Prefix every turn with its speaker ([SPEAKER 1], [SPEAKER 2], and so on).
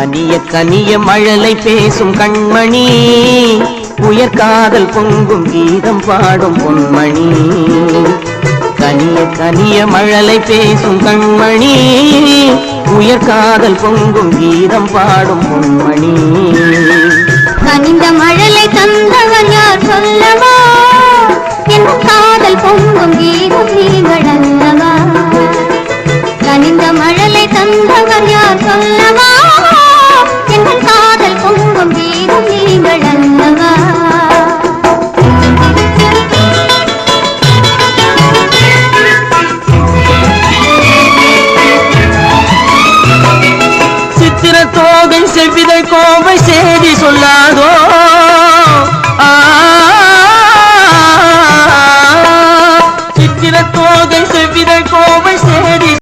[SPEAKER 1] கனிய கனிய மழலை பேசும் கண்மணி, உயர்காதல் பொங்கும் கீதம் பாடும் பொன்மணி. கனிய கனிய மழலை பேசும் கண்மணி, உயர்காதல் பொங்கும் கீதம் பாடும் பொன்மணி.
[SPEAKER 2] கனிந்த மழலை தந்தவன் யார் சொல்லவா, என் காதல் பொங்கும் கீதம் நீங்கள் அல்லவா. கனிந்த மழலை தந்தவன் யார் சொல்லவா, என் காதல் பொங்கும் கீதம் நீங்கள்